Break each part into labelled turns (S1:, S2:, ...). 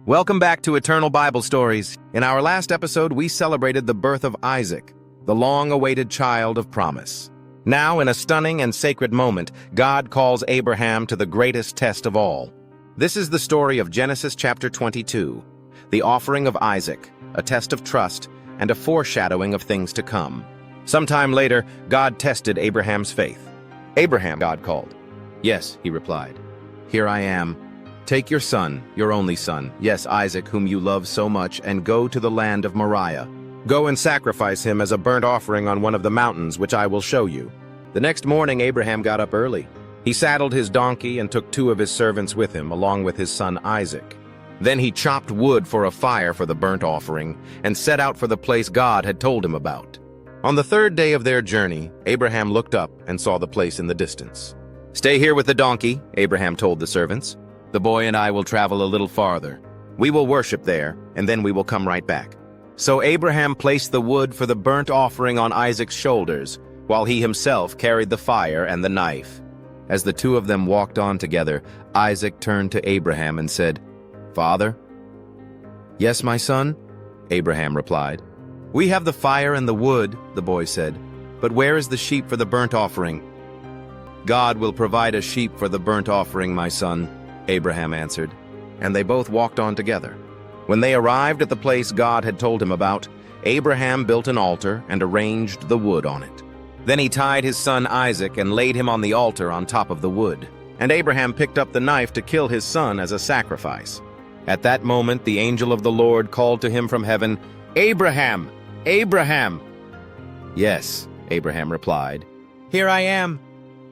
S1: Welcome back to Eternal Bible Stories. In our last episode, we celebrated the birth of Isaac, the long-awaited child of promise. Now, in a stunning and sacred moment, God calls Abraham to the greatest test of all. This is the story of Genesis chapter 22, the offering of Isaac, a test of trust, and a foreshadowing of things to come. Sometime later, God tested Abraham's faith. "Abraham," God called. "Yes," he replied. "Here I am. Take your son, your only son, yes, Isaac, whom you love so much, and go to the land of Moriah. Go and sacrifice him as a burnt offering on one of the mountains, which I will show you." The next morning, Abraham got up early. He saddled his donkey and took 2 of his servants with him, along with his son Isaac. Then he chopped wood for a fire for the burnt offering and set out for the place God had told him about. On the 3rd day of their journey, Abraham looked up and saw the place in the distance. "Stay here with the donkey," Abraham told the servants. "The boy and I will travel a little farther. We will worship there, and then we will come right back." So Abraham placed the wood for the burnt offering on Isaac's shoulders, while he himself carried the fire and the knife. As the 2 of them walked on together, Isaac turned to Abraham and said, "Father?" "Yes, my son," Abraham replied. "We have the fire and the wood," the boy said, "but where is the sheep for the burnt offering?" "God will provide a sheep for the burnt offering, my son," Abraham answered, and they both walked on together. When they arrived at the place God had told him about, Abraham built an altar and arranged the wood on it. Then he tied his son Isaac and laid him on the altar on top of the wood. And Abraham picked up the knife to kill his son as a sacrifice. At that moment, the angel of the Lord called to him from heaven, "Abraham! Abraham!" "Yes," Abraham replied. "Here I am."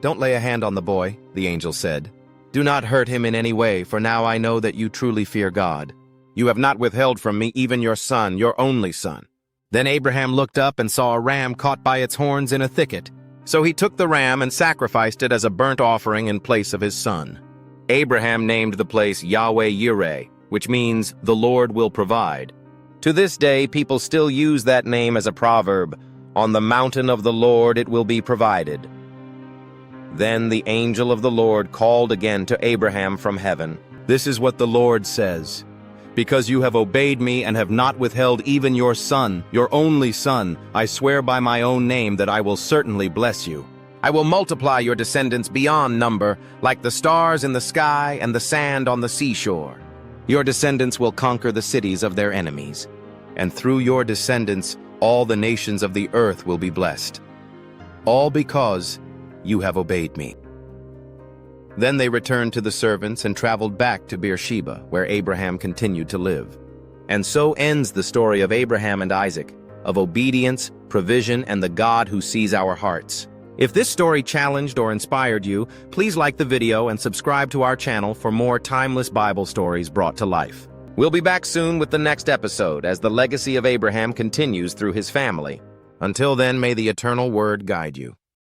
S1: "Don't lay a hand on the boy," the angel said. "Do not hurt him in any way, for now I know that you truly fear God. You have not withheld from me even your son, your only son." Then Abraham looked up and saw a ram caught by its horns in a thicket. So he took the ram and sacrificed it as a burnt offering in place of his son. Abraham named the place Yahweh-Yireh, which means "the Lord will provide." To this day, people still use that name as a proverb, "On the mountain of the Lord it will be provided." Then the angel of the Lord called again to Abraham from heaven. "This is what the Lord says. Because you have obeyed me and have not withheld even your son, your only son, I swear by my own name that I will certainly bless you. I will multiply your descendants beyond number, like the stars in the sky and the sand on the seashore. Your descendants will conquer the cities of their enemies, and through your descendants all the nations of the earth will be blessed. All because you have obeyed me." Then they returned to the servants and traveled back to Beersheba, where Abraham continued to live. And so ends the story of Abraham and Isaac, of obedience, provision, and the God who sees our hearts. If this story challenged or inspired you, please like the video and subscribe to our channel for more timeless Bible stories brought to life. We'll be back soon with the next episode as the legacy of Abraham continues through his family. Until then, may the eternal word guide you.